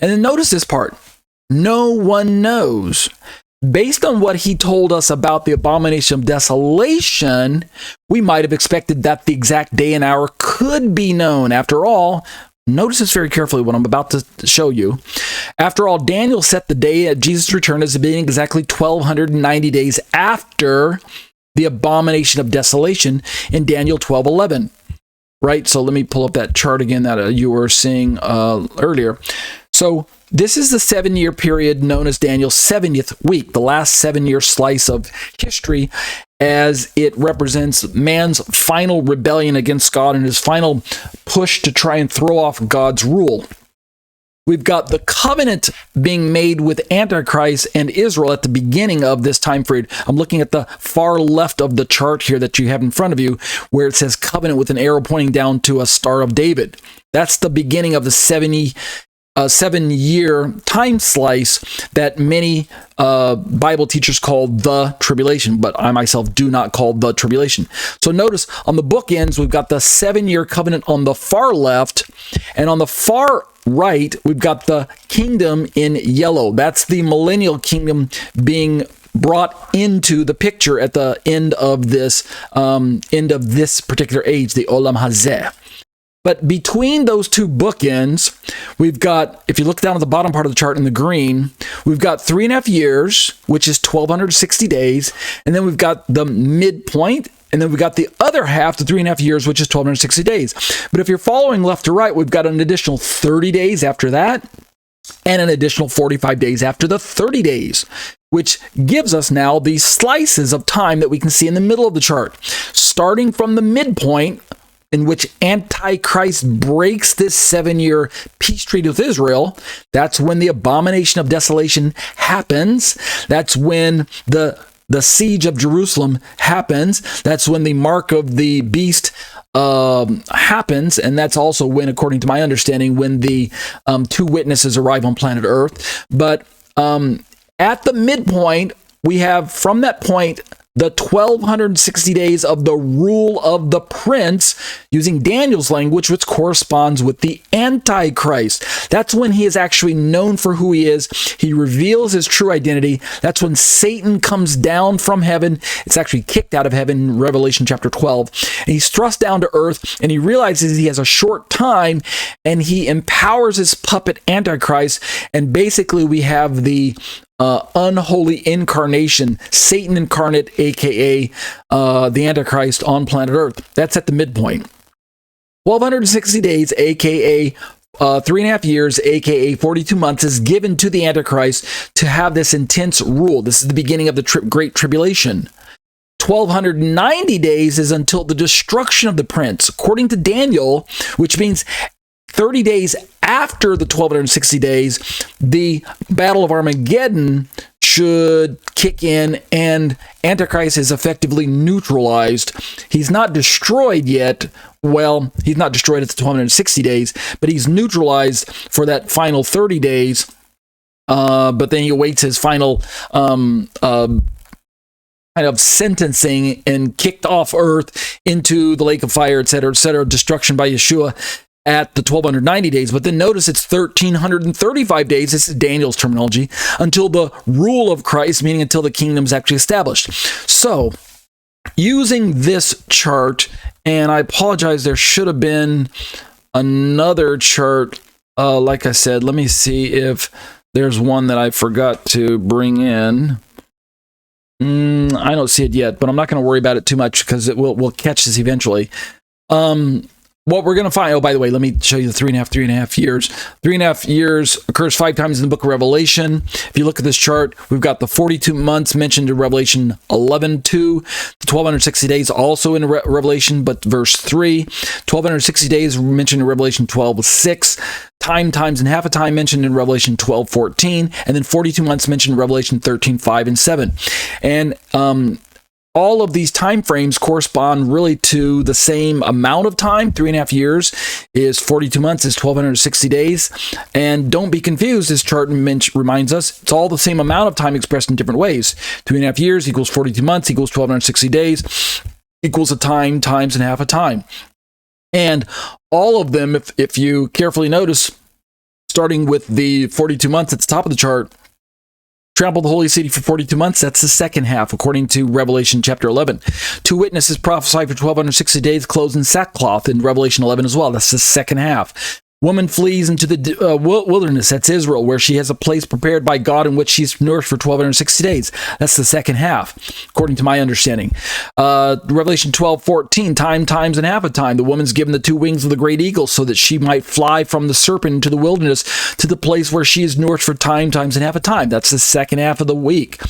And then notice this part. No one knows. Based on what he told us about the abomination of desolation, we might have expected that the exact day and hour could be known. After all, notice this very carefully, what I'm about to show you. After all, Daniel set the day of Jesus' return as being exactly 1,290 days after the abomination of desolation in Daniel 12:11. Right? So let me pull up that chart again that you were seeing earlier. So this is the 7-year period known as Daniel's 70th week, the last 7-year slice of history, as it represents man's final rebellion against God and his final push to try and throw off God's rule. We've got the covenant being made with Antichrist and Israel at the beginning of this time period. I'm looking at the far left of the chart here that you have in front of you, where it says covenant with an arrow pointing down to a Star of David. That's the beginning of the 7-year time slice that many Bible teachers call the tribulation, but I myself do not call the tribulation. So notice on the bookends, we've got the 7-year covenant on the far left, and on the far right, we've got the kingdom in yellow. That's the millennial kingdom being brought into the picture at the end of this particular age, the Olam Hazeh. But between those two bookends, we've got, if you look down at the bottom part of the chart in the green, we've got 3.5 years, which is 1,260 days, and then we've got the midpoint, and then we've got the other half, the 3.5 years, which is 1,260 days. But if you're following left to right, we've got an additional 30 days after that, and an additional 45 days after the 30 days, which gives us now these slices of time that we can see in the middle of the chart. Starting from the midpoint, in which Antichrist breaks this 7-year peace treaty with Israel, that's when the abomination of desolation happens. That's when the siege of Jerusalem happens. That's when the mark of the beast happens. And that's also when, according to my understanding, when the 2 witnesses arrive on planet Earth. But at the midpoint, we have, from that point, the 1,260 days of the rule of the prince, using Daniel's language, which corresponds with the Antichrist. That's when he is actually known for who he is. He reveals his true identity. That's when Satan comes down from heaven. It's actually kicked out of heaven in Revelation chapter 12. And he's thrust down to earth, and he realizes he has a short time, and he empowers his puppet Antichrist. And basically, we have the unholy incarnation, Satan incarnate, aka the Antichrist on planet Earth. That's at the midpoint. 1,260 days, aka 3.5 years, aka 42 months, is given to the Antichrist to have this intense rule. This is the beginning of the Great Tribulation. 1,290 days is until the destruction of the prince, according to Daniel, which means 30 days after the 1,260 days, the Battle of Armageddon should kick in, and Antichrist is effectively neutralized. He's not destroyed yet. Well, he's not destroyed at the 1,260 days, but he's neutralized for that final 30 days. But then he awaits his final kind of sentencing and kicked off Earth into the lake of fire, etc., destruction by Yeshua at the 1,290 days. But then notice it's 1,335 days, this is Daniel's terminology, until the rule of Christ, meaning until the kingdom is actually established. So, using this chart, and I apologize, there should have been another chart. Like I said, let me see if there's one that I forgot to bring in. I don't see it yet, but I'm not going to worry about it too much because we'll catch this eventually. What we're going to find, oh, by the way, let me show you the 3.5 years. 3.5 years occurs 5 times in the book of Revelation. If you look at this chart, we've got the 42 months mentioned in Revelation 11:2, the 1,260 days also in Revelation, but verse 3. 1,260 days mentioned in Revelation 12:6. Times and half a time mentioned in Revelation 12:14, and then 42 months mentioned in Revelation 13:5 and 7. And all of these time frames correspond really to the same amount of time. 3.5 years is 42 months, is 1,260 days. And don't be confused, this chart reminds us it's all the same amount of time expressed in different ways. 3.5 years equals 42 months equals 1,260 days equals a time times and half a time. And all of them, if you carefully notice, starting with the 42 months at the top of the chart. Trample the holy city for 42 months. That's the second half, according to Revelation chapter 11. Two witnesses prophesy for 1,260 days, clothed in sackcloth in Revelation 11 as well. That's the second half. Woman flees into the wilderness. That's Israel, where she has a place prepared by God in which she's nourished for 1,260 days. That's the second half, according to my understanding. Revelation 12:14, time, times, and half a time. The woman's given the two wings of the great eagle so that she might fly from the serpent into the wilderness to the place where she is nourished for time, times, and half a time. That's the second half of the week.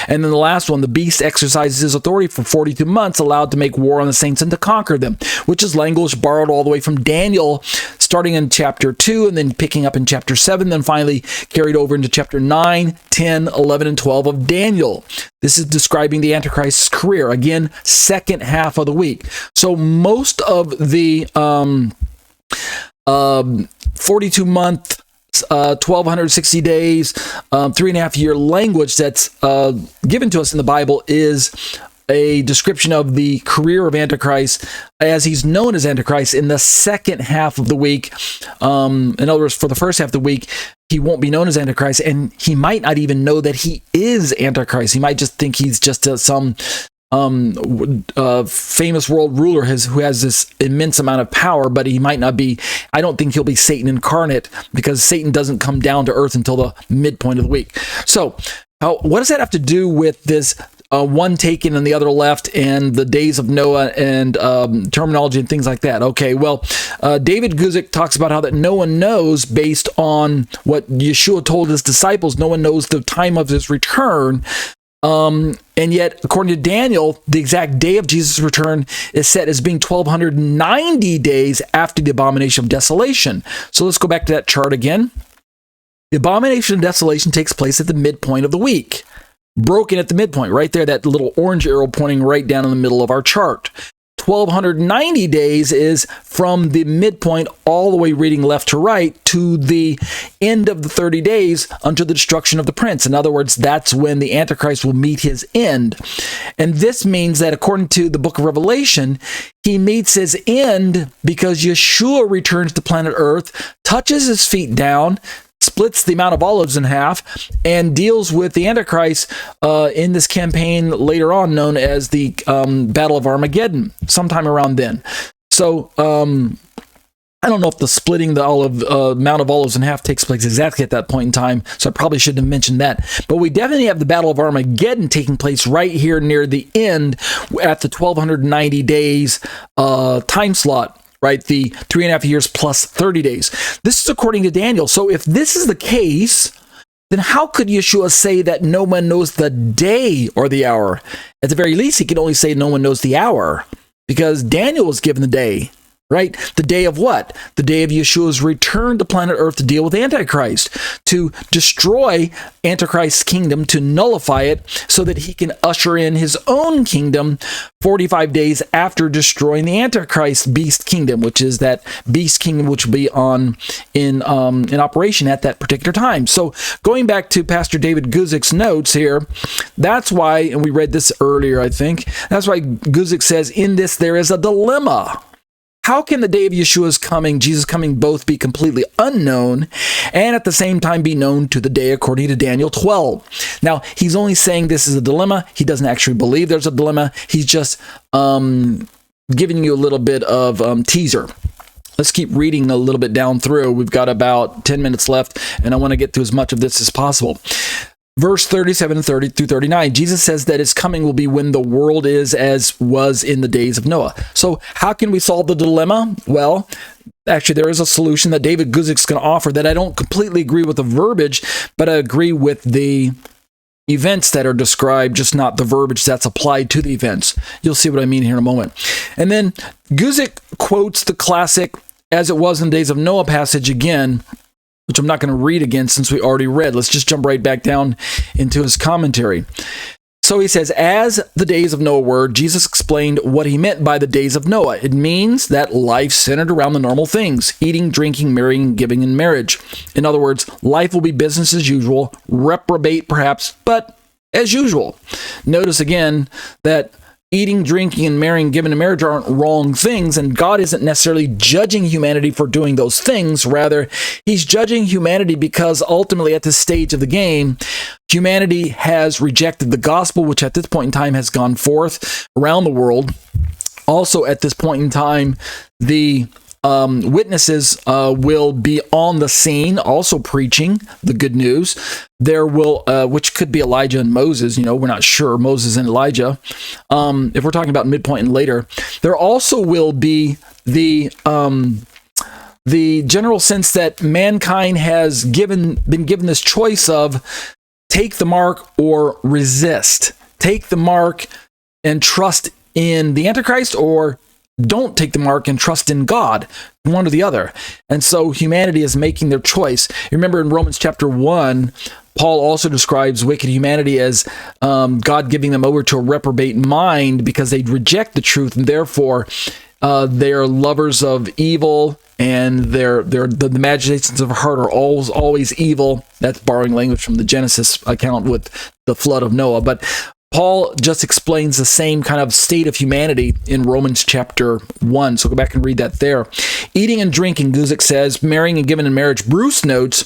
And then the last one, the beast exercises his authority for 42 months, allowed to make war on the saints and to conquer them, which is language borrowed all the way from Daniel, starting in chapter 2 and then picking up in chapter 7, then finally carried over into chapter 9, 10, 11, and 12 of Daniel. This is describing the Antichrist's career. Again, second half of the week. So most of the 42-month 1,260 days, 3.5 year language that's given to us in the Bible is a description of the career of Antichrist as he's known as Antichrist in the second half of the week. In other words, for the first half of the week, he won't be known as Antichrist, and he might not even know that he is Antichrist. He might just think he's just some famous world ruler who has this immense amount of power, but he might not be. I don't think he'll be Satan incarnate, because Satan doesn't come down to earth until the midpoint of the week. So what does that have to do with this one taken and the other left, and the days of Noah, and terminology and things like that? Okay, well, David Guzik talks about how that no one knows, based on what Yeshua told his disciples, no one knows the time of his return. And yet, according to Daniel, the exact day of Jesus' return is set as being 1,290 days after the abomination of desolation. So let's go back to that chart again. The abomination of desolation takes place at the midpoint of the week. Broken at the midpoint, right there, that little orange arrow pointing right down in the middle of our chart. 1,290 days is from the midpoint all the way reading left to right to the end of the 30 days unto the destruction of the prince. In other words, that's when the Antichrist will meet his end. And this means that according to the book of Revelation, he meets his end because Yeshua returns to planet Earth, touches his feet down, splits the Mount of Olives in half, and deals with the Antichrist in this campaign later on, known as the Battle of Armageddon, sometime around then. So I don't know if the splitting the Mount of Olives in half takes place exactly at that point in time, so I probably shouldn't have mentioned that. But we definitely have the Battle of Armageddon taking place right here near the end at the 1,290 days time slot. Right, the 3.5 years plus 30 days. This is according to Daniel. So if this is the case, then how could Yeshua say that no one knows the day or the hour? At the very least, he can only say no one knows the hour, because Daniel was given the day. Right? The day of what? The day of Yeshua's return to planet Earth to deal with Antichrist, to destroy Antichrist's kingdom, to nullify it, so that he can usher in his own kingdom 45 days after destroying the Antichrist beast kingdom, which is that beast kingdom which will be in operation at that particular time. So going back to Pastor David Guzik's notes here, that's why, and we read this earlier, I think, that's why Guzik says, in this there is a dilemma. How can the day of Yeshua's coming, Jesus' coming, both be completely unknown and at the same time be known to the day, according to Daniel 12? Now, he's only saying this is a dilemma. He doesn't actually believe there's a dilemma. He's just giving you a little bit of teaser. Let's keep reading a little bit down through. We've got about 10 minutes left, and I want to get through as much of this as possible. Verse 37 and 30 through 39, Jesus says that his coming will be when the world is as was in the days of Noah. So how can we solve the dilemma? Well, actually, there is a solution that David Guzik's going to offer that I don't completely agree with the verbiage, but I agree with the events that are described, just not the verbiage that's applied to the events. You'll see what I mean here in a moment. And then Guzik quotes the classic "as it was in the days of Noah" passage again, which I'm not going to read again since we already read. Let's just jump right back down into his commentary. So he says, as the days of Noah were, Jesus explained what he meant by the days of Noah. It means that life centered around the normal things: eating, drinking, marrying, giving, and marriage. In other words, life will be business as usual, reprobate perhaps, but as usual. Notice again that eating, drinking, and marrying, given in marriage aren't wrong things, and God isn't necessarily judging humanity for doing those things. Rather, he's judging humanity because ultimately at this stage of the game, humanity has rejected the gospel, which at this point in time has gone forth around the world. Also, at this point in time, the witnesses will be on the scene, also preaching the good news. There will, which could be Elijah and Moses. We're not sure. Moses and Elijah. If we're talking about midpoint and later, there also will be the general sense that mankind has been given this choice of take the mark or resist. Take the mark and trust in the Antichrist, or don't take the mark and trust in God, one or the other. And so humanity is making their choice. You remember in Romans chapter 1, Paul also describes wicked humanity as God giving them over to a reprobate mind because they reject the truth, and therefore they're lovers of evil, and the imaginations of heart are always evil. That's borrowing language from the Genesis account with the flood of Noah. But Paul just explains the same kind of state of humanity in Romans chapter 1. So go back and read that there. Eating and drinking, Guzik says, marrying and giving in marriage. Bruce notes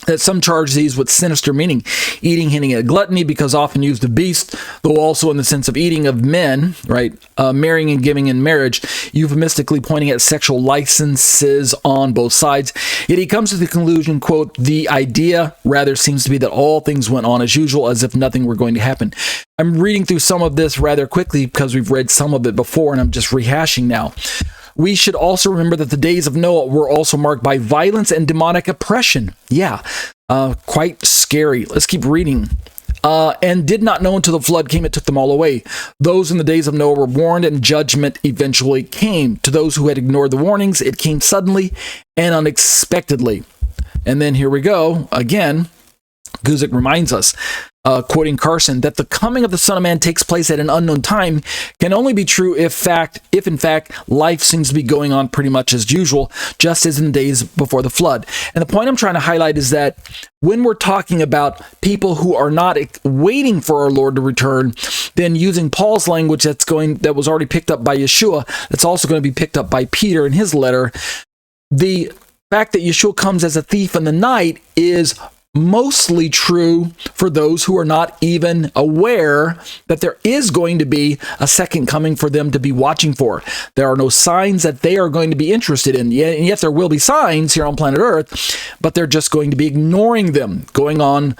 that some charge these with sinister meaning. Eating hinting at gluttony because often used of beasts, though also in the sense of eating of men, right? Marrying and giving in marriage, euphemistically pointing at sexual licenses on both sides. Yet he comes to the conclusion, quote, the idea rather seems to be that all things went on as usual, as if nothing were going to happen. I'm reading through some of this rather quickly because we've read some of it before, and I'm just rehashing now. We should also remember that the days of Noah were also marked by violence and demonic oppression. Yeah, quite scary. Let's keep reading. And did not know until the flood came, it took them all away. Those in the days of Noah were warned, and judgment eventually came. To those who had ignored the warnings, it came suddenly and unexpectedly. And then here we go again. Guzik reminds us, quoting Carson, that the coming of the Son of Man takes place at an unknown time can only be true if in fact life seems to be going on pretty much as usual, just as in the days before the flood. And the point I'm trying to highlight is that when we're talking about people who are not waiting for our Lord to return, then using Paul's language that was already picked up by Yeshua, that's also going to be picked up by Peter in his letter. The fact that Yeshua comes as a thief in the night is mostly true for those who are not even aware that there is going to be a second coming for them to be watching for. There are no signs that they are going to be interested in. And yet there will be signs here on planet Earth, but they're just going to be ignoring them, going on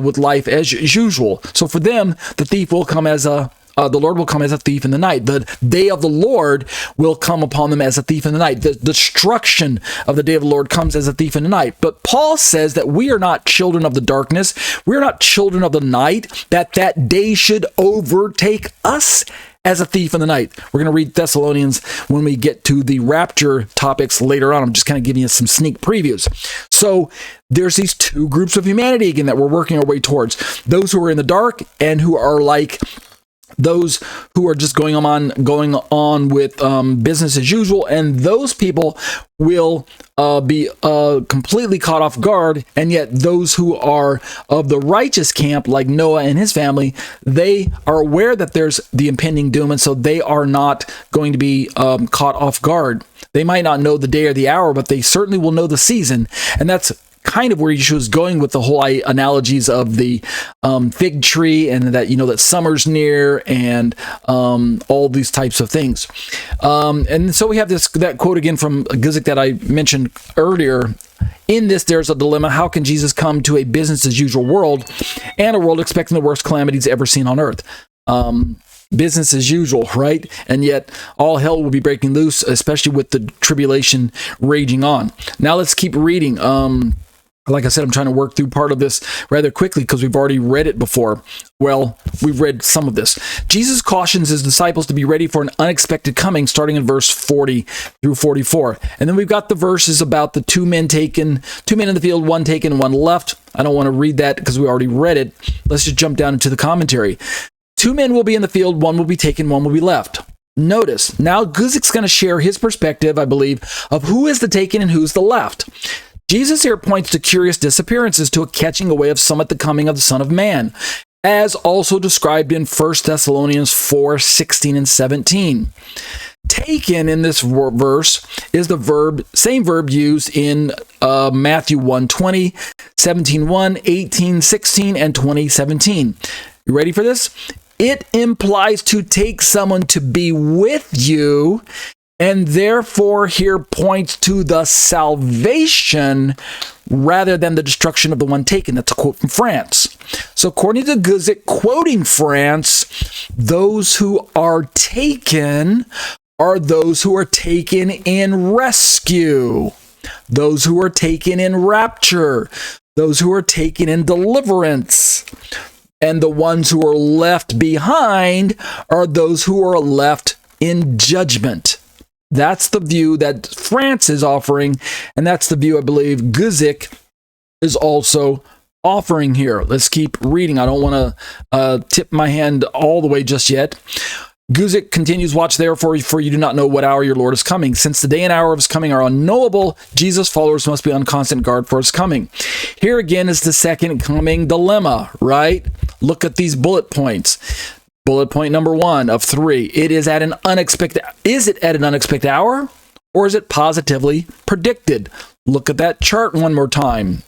with life as usual. So for them, the thief will come as the Lord will come as a thief in the night. The day of the Lord will come upon them as a thief in the night. The destruction of the day of the Lord comes as a thief in the night. But Paul says that we are not children of the darkness. We are not children of the night, that day should overtake us as a thief in the night. We're going to read Thessalonians when we get to the rapture topics later on. I'm just kind of giving you some sneak previews. So there's these two groups of humanity again that we're working our way towards. Those who are in the dark and who are like those who are just going on with business as usual, and those people will be completely caught off guard. And yet those who are of the righteous camp, like Noah and his family, they are aware that there's the impending doom, and so they are not going to be caught off guard. They might not know the day or the hour, but they certainly will know the season. And that's kind of where Yeshua is going with the whole analogies of the fig tree, and that that summer's near, and all these types of things. And so we have that quote again from Guzik that I mentioned earlier. In this, there's a dilemma. How can Jesus come to a business as usual world, and a world expecting the worst calamities ever seen on earth? Business as usual, right? And yet all hell will be breaking loose, especially with the tribulation raging on. Now let's keep reading. Like I said, I'm trying to work through part of this rather quickly because we've already read it before. Well, we've read some of this. Jesus cautions his disciples to be ready for an unexpected coming, starting in verse 40 through 44. And then we've got the verses about the two men in the field, one taken, one left. I don't want to read that because we already read it. Let's just jump down into the commentary. 2 men will be in the field, one will be taken, one will be left. Notice, now Guzik's going to share his perspective, I believe, of who is the taken and who's the left. Jesus here points to curious disappearances, to a catching away of some at the coming of the Son of Man. as also described in 1 Thessalonians 4:16 and 17. Taken in this verse is the same verb used in Matthew 1:20, 17:1, 18:16, and 20:17. You ready for this? It implies to take someone to be with you, and therefore here points to the salvation rather than the destruction of the one taken. That's a quote from France. So according to Guzik, quoting France, those who are taken are those who are taken in rescue, those who are taken in rapture, those who are taken in deliverance. And the ones who are left behind are those who are left in judgment. That's the view that France is offering, and that's the view I believe Guzik is also offering here. Let's keep reading. I don't want to tip my hand all the way just yet. Guzik continues, watch therefore, for you do not know what hour your Lord is coming. Since the day and hour of his coming are unknowable, Jesus' followers must be on constant guard for his coming. Here again is the second coming dilemma, right? Look at these bullet points. Bullet point number 1 of 3. Is it at an unexpected hour, or is it positively predicted? Look at that chart one more time.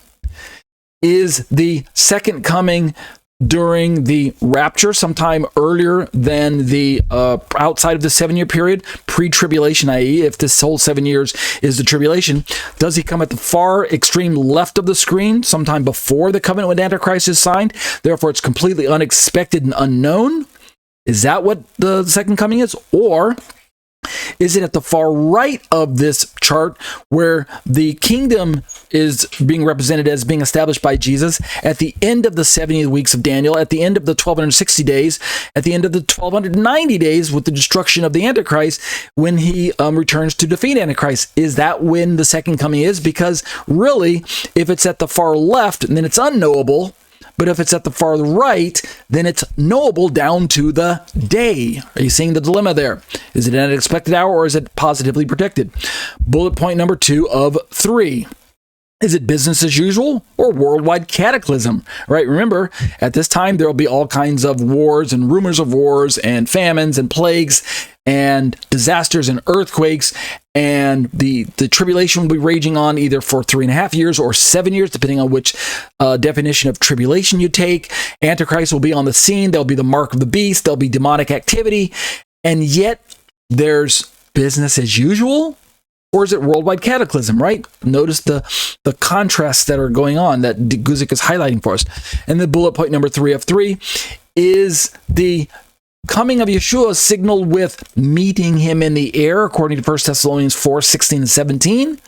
Is the second coming during the rapture, sometime earlier than the outside of the 7-year period, pre-tribulation, i.e., if this whole 7 years is the tribulation, does he come at the far extreme left of the screen, sometime before the covenant with Antichrist is signed? Therefore, it's completely unexpected and unknown. Is that what the second coming is? Or is it at the far right of this chart where the kingdom is being represented as being established by Jesus at the end of the 70 weeks of Daniel, at the end of the 1260 days, at the end of the 1290 days with the destruction of the Antichrist when he returns to defeat Antichrist? Is that when the second coming is? Because really, if it's at the far left, then it's unknowable. But if it's at the far right, then it's knowable down to the day. Are you seeing the dilemma there? Is it at an expected hour, or is it positively predicted? Bullet point number 2 of 3. Is it business as usual or worldwide cataclysm? Right? Remember, at this time, there will be all kinds of wars and rumors of wars and famines and plagues and disasters and earthquakes. And the tribulation will be raging on either for 3.5 years or 7 years, depending on which definition of tribulation you take. Antichrist will be on the scene. There'll be the mark of the beast. There'll be demonic activity. And yet, there's business as usual. Or is it worldwide cataclysm, right? Notice the contrasts that are going on that Guzik is highlighting for us. And the bullet point number 3 of 3 is the coming of Yeshua signaled with meeting him in the air, according to 1 Thessalonians 4:16 and 17.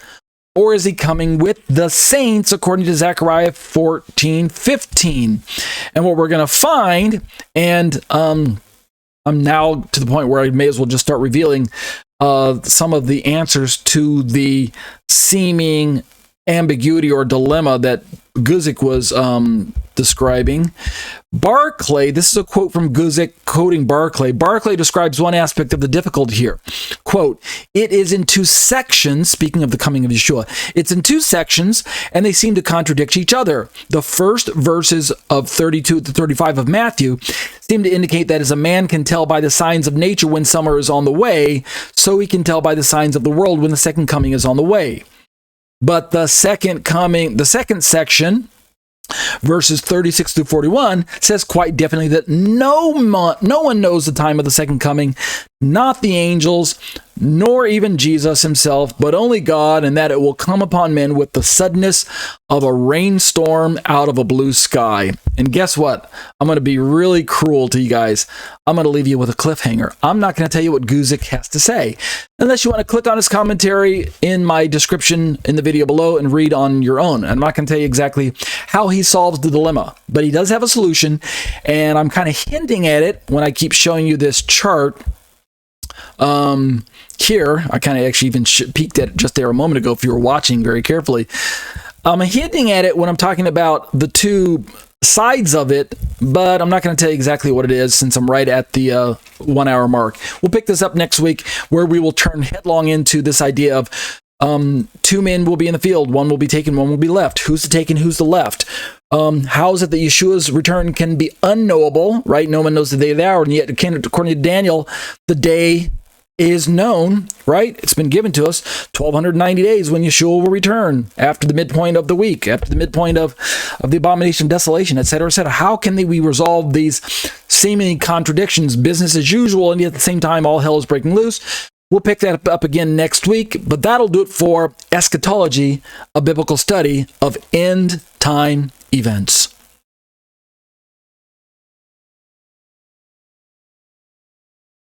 Or is he coming with the saints, according to Zechariah 14:15? And what we're going to find, and I'm now to the point where I may as well just start revealing some of the answers to the seeming ambiguity or dilemma that Guzik was describing. Barclay, this is a quote from Guzik quoting Barclay. Barclay describes one aspect of the difficulty here. Quote, it is in 2 sections, speaking of the coming of Yeshua, it's in 2 sections, and they seem to contradict each other. The first verses of 32 to 35 of Matthew seem to indicate that as a man can tell by the signs of nature when summer is on the way, so he can tell by the signs of the world when the second coming is on the way. But the second section, verses 36 through 41, says quite definitely that no one knows the time of the second coming, not the angels, nor even Jesus himself, but only God, and that it will come upon men with the suddenness of a rainstorm out of a blue sky. And guess what? I'm going to be really cruel to you guys. I'm going to leave you with a cliffhanger. I'm not going to tell you what Guzik has to say, unless you want to click on his commentary in my description in the video below and read on your own. I'm not going to tell you exactly how he solves the dilemma, but he does have a solution, and I'm kind of hinting at it when I keep showing you this chart. Here, I kind of actually even peeked at it just there a moment ago if you were watching very carefully. I'm hinting at it when I'm talking about the 2 sides of it, but I'm not going to tell you exactly what it is since I'm right at the 1 hour mark. We'll pick this up next week where we will turn headlong into this idea of Two men will be in the field. One will be taken, one will be left. Who's the taken, who's the left? How is it that Yeshua's return can be unknowable, right? No one knows the day of the hour. And yet, according to Daniel, the day is known, right? It's been given to us 1,290 days when Yeshua will return after the midpoint of the week, after the midpoint of the abomination of desolation, etc., etc. How can we resolve these seeming contradictions, business as usual, and yet at the same time all hell is breaking loose? We'll pick that up again next week, but that'll do it for Eschatology, a biblical study of end time events.